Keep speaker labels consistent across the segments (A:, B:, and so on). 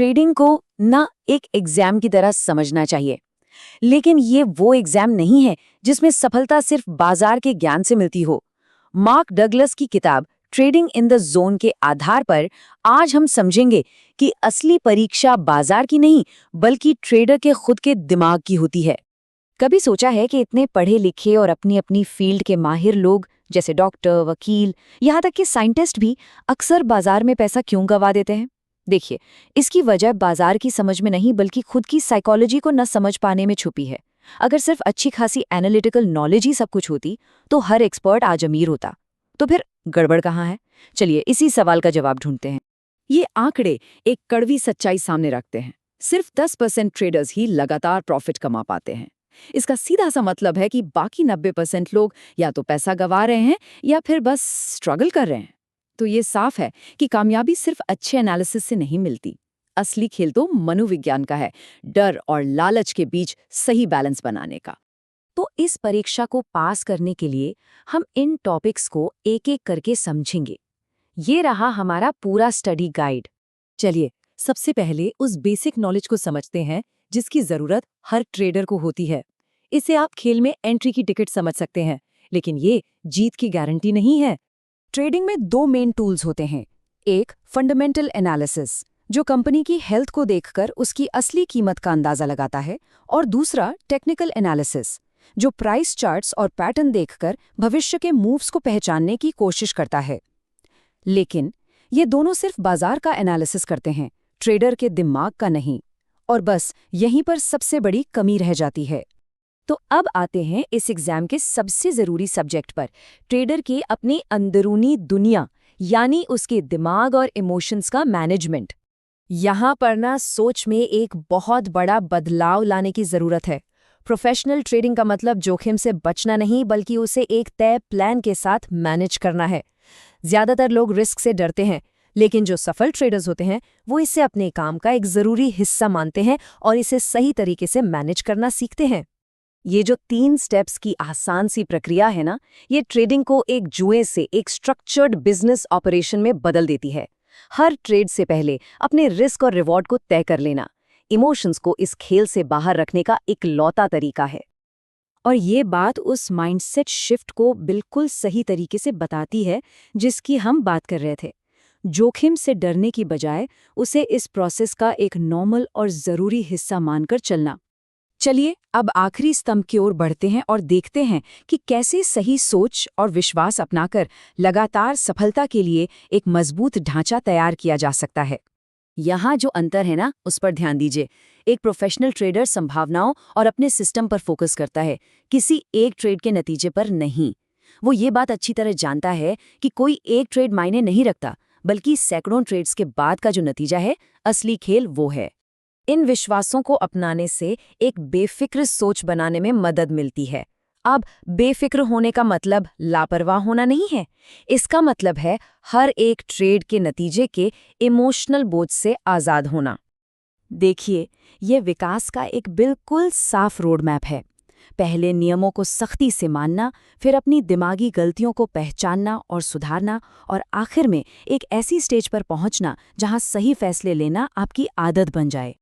A: Trading को ना एक एग्जाम की तरह समझना चाहिए, लेकिन ये वो एग्जाम नहीं है जिसमें सफलता सिर्फ बाजार के ज्ञान से मिलती हो। मार्क डगलस की किताब ट्रेडिंग इन द जोन के आधार पर आज हम समझेंगे कि असली परीक्षा बाजार की नहीं बल्कि ट्रेडर के खुद के दिमाग की होती है। कभी सोचा है कि इतने पढ़े लिखे और अपनी अपनी फील्ड के माहिर लोग जैसे डॉक्टर, वकील, यहाँ तक कि साइंटिस्ट भी अक्सर बाजार में पैसा क्यों गंवा देते हैं? देखिए, इसकी वजह बाजार की समझ में नहीं बल्कि खुद की साइकोलॉजी को न समझ पाने में छुपी है। अगर सिर्फ अच्छी खासी एनालिटिकल नॉलेज ही सब कुछ होती तो हर एक्सपर्ट आज अमीर होता। तो फिर गड़बड़ कहाँ है? चलिए इसी सवाल का जवाब ढूंढते हैं। ये आंकड़े एक कड़वी सच्चाई सामने रखते हैं। सिर्फ 10% ट्रेडर्स ही लगातार प्रॉफिट कमा पाते हैं। इसका सीधा सा मतलब है कि बाकी 90% लोग या तो पैसा गंवा रहे हैं या फिर बस स्ट्रगल कर रहे हैं। तो ये साफ है कि कामयाबी सिर्फ अच्छे एनालिसिस से नहीं मिलती। असली खेल तो मनोविज्ञान का है, डर और लालच के बीच सही बैलेंस बनाने का। तो इस परीक्षा को पास करने के लिए हम इन टॉपिक्स को एक-एक करके समझेंगे। ये रहा हमारा पूरा स्टडी गाइड। चलिए, सबसे पहले उस बेसिक नॉलेज को समझते हैं जिसकी जरूरत हर ट्रेडर को होती है। इसे आप खेल में एंट्री की टिकट समझ सकते हैं, लेकिन ये जीत की गारंटी नहीं है। ट्रेडिंग में दो मेन टूल्स होते हैं। एक फंडामेंटल एनालिसिस, जो कंपनी की हेल्थ को देखकर उसकी असली कीमत का अंदाजा लगाता है, और दूसरा टेक्निकल एनालिसिस, जो प्राइस चार्ट्स और पैटर्न देखकर भविष्य के मूव्स को पहचानने की कोशिश करता है। लेकिन ये दोनों सिर्फ बाजार का एनालिसिस करते हैं, ट्रेडर के दिमाग का नहीं। और बस यहीं पर सबसे बड़ी कमी रह जाती है। तो अब आते हैं इस एग्जाम के सबसे जरूरी सब्जेक्ट पर, ट्रेडर की अपनी अंदरूनी दुनिया, यानी उसके दिमाग और इमोशंस का मैनेजमेंट। यहाँ पर ना सोच में एक बहुत बड़ा बदलाव लाने की जरूरत है। प्रोफेशनल ट्रेडिंग का मतलब जोखिम से बचना नहीं बल्कि उसे एक तय प्लान के साथ मैनेज करना है। ज्यादातर लोग रिस्क से डरते हैं, लेकिन जो सफल ट्रेडर्स होते हैं वो इसे अपने काम का एक जरूरी हिस्सा मानते हैं और इसे सही तरीके से मैनेज करना सीखते हैं। ये जो 3 स्टेप्स की आसान सी प्रक्रिया है ना, ये ट्रेडिंग को एक जुए से एक स्ट्रक्चर्ड बिजनेस ऑपरेशन में बदल देती है। हर ट्रेड से पहले अपने रिस्क और रिवॉर्ड को तय कर लेना, इमोशंस को इस खेल से बाहर रखने का इकलौता तरीका है। और ये बात उस माइंडसेट शिफ्ट को बिल्कुल सही तरीके से बताती है जिसकी हम बात कर रहे थे। जोखिम से डरने की बजाय उसे इस प्रोसेस का एक नॉर्मल और ज़रूरी हिस्सा मानकर चलना। चलिए अब आखिरी स्तंभ की ओर बढ़ते हैं और देखते हैं कि कैसे सही सोच और विश्वास अपनाकर लगातार सफलता के लिए एक मजबूत ढांचा तैयार किया जा सकता है। यहाँ जो अंतर है ना, उस पर ध्यान दीजिए। एक प्रोफेशनल ट्रेडर संभावनाओं और अपने सिस्टम पर फोकस करता है, किसी एक ट्रेड के नतीजे पर नहीं। वो ये बात अच्छी तरह जानता है कि कोई एक ट्रेड मायने नहीं रखता, बल्कि सैकड़ों ट्रेड्स के बाद का जो नतीजा है, असली खेल वो है। इन विश्वासों को अपनाने से एक बेफिक्र सोच बनाने में मदद मिलती है। अब बेफिक्र होने का मतलब लापरवाह होना नहीं है। इसका मतलब है हर एक ट्रेड के नतीजे के इमोशनल बोझ से आज़ाद होना। देखिए, ये विकास का एक बिल्कुल साफ रोड मैप है। पहले नियमों को सख्ती से मानना, फिर अपनी दिमागी गलतियों को पहचानना और सुधारना, और आखिर में एक ऐसी स्टेज पर पहुंचना जहां सही फैसले लेना आपकी आदत बन जाए।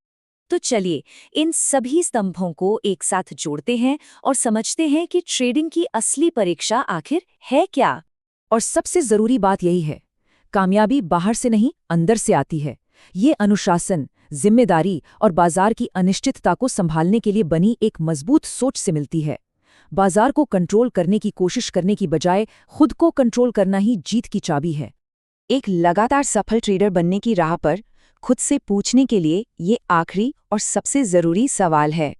A: तो चलिए इन सभी स्तंभों को एक साथ जोड़ते हैं और समझते हैं कि ट्रेडिंग की असली परीक्षा आखिर है क्या। और सबसे जरूरी बात यही है, कामयाबी बाहर से नहीं अंदर से आती है। ये अनुशासन, जिम्मेदारी और बाजार की अनिश्चितता को संभालने के लिए बनी एक मजबूत सोच से मिलती है। बाजार को कंट्रोल करने की कोशिश करने की बजाय खुद को कंट्रोल करना ही जीत की चाबी है। एक लगातार सफल ट्रेडर बनने की राह पर खुद से पूछने के लिए ये आखिरी और सबसे जरूरी सवाल है,